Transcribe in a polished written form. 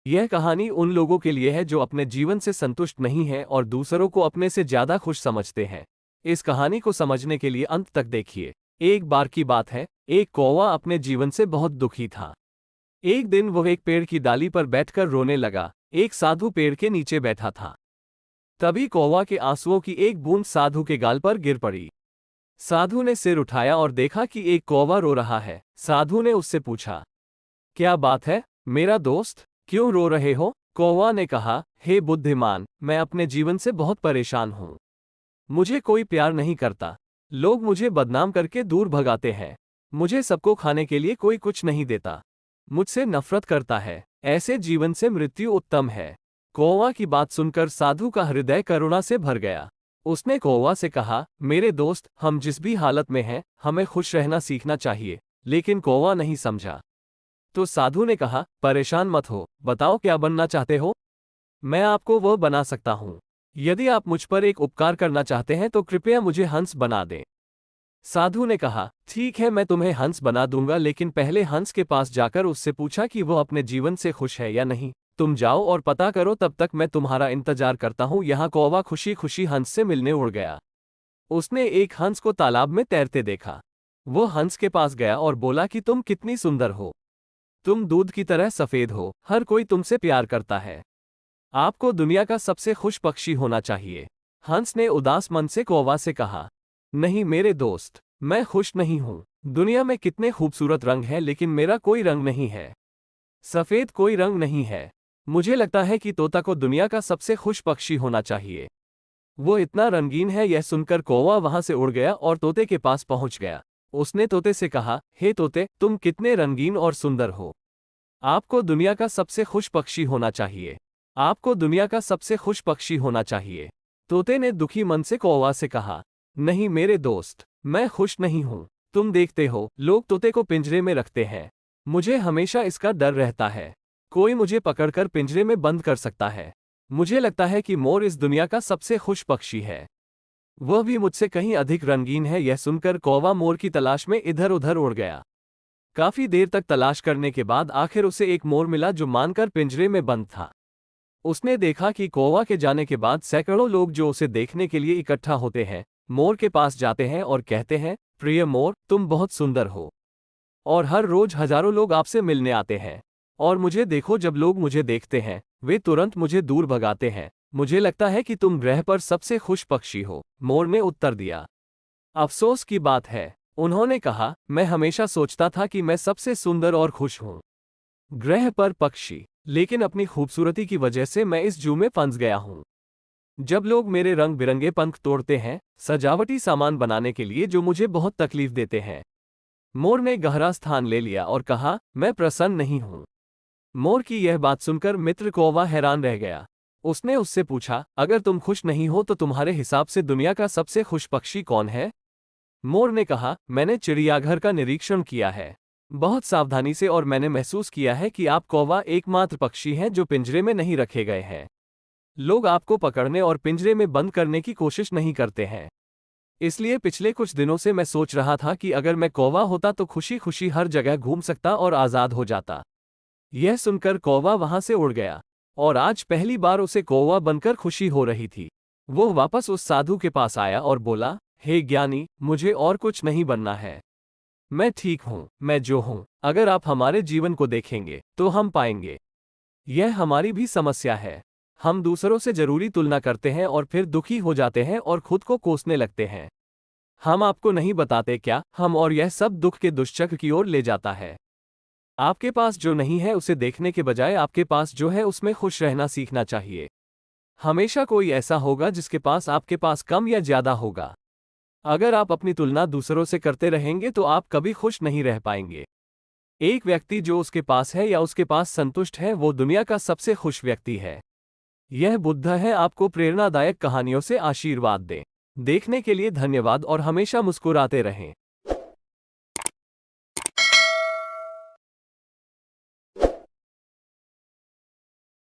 यह कहानी उन लोगों के लिए है जो अपने जीवन से संतुष्ट नहीं हैं और दूसरों को अपने से ज्यादा खुश समझते हैं। इस कहानी को समझने के लिए अंत तक देखिए। एक बार की बात है, एक कौवा अपने जीवन से बहुत दुखी था। एक दिन वह एक पेड़ की डाली पर बैठकर रोने लगा। एक साधु पेड़ के नीचे बैठा था। तभी कौवा के आंसुओं की एक बूंद साधु के गाल पर गिर पड़ी। साधु ने सिर उठाया और देखा कि एक कौवा रो रहा है। साधु ने उससे पूछा, क्या बात है मेरा दोस्त, क्यों रो रहे हो? कौवा ने कहा, हे बुद्धिमान, मैं अपने जीवन से बहुत परेशान हूं। मुझे कोई प्यार नहीं करता। लोग मुझे बदनाम करके दूर भगाते हैं। मुझे सबको खाने के लिए कोई कुछ नहीं देता। मुझसे नफरत करता है। ऐसे जीवन से मृत्यु उत्तम है। कौवा की बात सुनकर साधु का हृदय करुणा से भर गया। उसने कौवा से कहा, मेरे दोस्त, हम जिस भी हालत में हैं, हमें खुश रहना सीखना चाहिए। लेकिन कौवा नहीं समझा। तो साधु ने कहा, परेशान मत हो, बताओ क्या बनना चाहते हो? मैं आपको वह बना सकता हूं। यदि आप मुझ पर एक उपकार करना चाहते हैं तो कृपया मुझे हंस बना दें। साधु ने कहा, ठीक है, मैं तुम्हें हंस बना दूंगा, लेकिन पहले हंस के पास जाकर उससे पूछा कि वह अपने जीवन से खुश है या नहीं। तुम जाओ और पता करो, तब तक मैं तुम्हारा इंतजार करता हूं। यहाँ कौवा खुशी खुशी हंस से मिलने उड़ गया। उसने एक हंस को तालाब में तैरते देखा। वो हंस के पास गया और बोला कि तुम कितनी सुंदर हो। तुम दूध की तरह सफेद हो। हर कोई तुमसे प्यार करता है। आपको दुनिया का सबसे खुश पक्षी होना चाहिए। हंस ने उदास मन से कौवा से कहा, नहीं मेरे दोस्त, मैं खुश नहीं हूं। दुनिया में कितने खूबसूरत रंग हैं, लेकिन मेरा कोई रंग नहीं है। सफेद कोई रंग नहीं है। मुझे लगता है कि तोता को दुनिया का सबसे खुश पक्षी होना चाहिए। वो इतना रंगीन है। यह सुनकर कौवा वहां से उड़ गया और तोते के पास पहुंच गया। उसने तोते से कहा, हे तोते, तुम कितने रंगीन और सुंदर हो। आपको दुनिया का सबसे खुश पक्षी होना चाहिए। आपको दुनिया का सबसे खुश पक्षी होना चाहिए। तोते ने दुखी मन से कौवा से कहा, नहीं मेरे दोस्त, मैं खुश नहीं हूं। तुम देखते हो, लोग तोते को पिंजरे में रखते हैं। मुझे हमेशा इसका डर रहता है। कोई मुझे पकड़कर पिंजरे में बंद कर सकता है। मुझे लगता है कि मोर इस दुनिया का सबसे खुश पक्षी है। वह भी मुझसे कहीं अधिक रंगीन है। यह सुनकर कौवा मोर की तलाश में इधर उधर उड़ गया। काफी देर तक तलाश करने के बाद आखिर उसे एक मोर मिला जो मानकर पिंजरे में बंद था। उसने देखा कि कौवा के जाने के बाद सैकड़ों लोग जो उसे देखने के लिए इकट्ठा होते हैं, मोर के पास जाते हैं और कहते हैं, प्रिय मोर, तुम बहुत सुंदर हो। और हर रोज हजारों लोग आपसे मिलने आते हैं। और मुझे देखो, जब लोग मुझे देखते हैं, वे तुरंत मुझे दूर भगाते हैं। मुझे लगता है कि तुम ग्रह पर सबसे खुश पक्षी हो। मोर ने उत्तर दिया। अफसोस की बात है, उन्होंने कहा, मैं हमेशा सोचता था कि मैं सबसे सुंदर और खुश हूं ग्रह पर पक्षी, लेकिन अपनी खूबसूरती की वजह से मैं इस जू में फंस गया हूं। जब लोग मेरे रंग बिरंगे पंख तोड़ते हैं सजावटी सामान बनाने के लिए जो मुझे बहुत तकलीफ देते हैं। मोर ने गहरा स्थान ले लिया और कहा, मैं प्रसन्न नहीं हूं। मोर की यह बात सुनकर मित्र कौवा हैरान रह गया। उसने उससे पूछा, अगर तुम खुश नहीं हो तो तुम्हारे हिसाब से दुनिया का सबसे खुश पक्षी कौन है? मोर ने कहा, मैंने चिड़ियाघर का निरीक्षण किया है बहुत सावधानी से, और मैंने महसूस किया है कि आप कौवा एकमात्र पक्षी हैं जो पिंजरे में नहीं रखे गए हैं। लोग आपको पकड़ने और पिंजरे में बंद करने की कोशिश नहीं करते हैं। इसलिए पिछले कुछ दिनों से मैं सोच रहा था कि अगर मैं कौवा होता तो खुशी खुशी हर जगह घूम सकता और आज़ाद हो जाता। यह सुनकर कौवा वहां से उड़ गया और आज पहली बार उसे कौवा बनकर खुशी हो रही थी। वो वापस उस साधु के पास आया और बोला, हे ज्ञानी, मुझे और कुछ नहीं बनना है। मैं ठीक हूं, मैं जो हूं। अगर आप हमारे जीवन को देखेंगे तो हम पाएंगे यह हमारी भी समस्या है। हम दूसरों से जरूरी तुलना करते हैं और फिर दुखी हो जाते हैं और खुद को कोसने लगते हैं। हम आपको नहीं बताते क्या, हम और यह सब दुख के दुष्चक्र की ओर ले जाता है। आपके पास जो नहीं है उसे देखने के बजाय आपके पास जो है उसमें खुश रहना सीखना चाहिए। हमेशा कोई ऐसा होगा जिसके पास आपके पास कम या ज्यादा होगा। अगर आप अपनी तुलना दूसरों से करते रहेंगे तो आप कभी खुश नहीं रह पाएंगे। एक व्यक्ति जो उसके पास है या उसके पास संतुष्ट है वो दुनिया का सबसे खुश व्यक्ति है। यह बुद्ध है आपको प्रेरणादायक कहानियों से आशीर्वाद दें। देखने के लिए धन्यवाद और हमेशा मुस्कुराते रहें।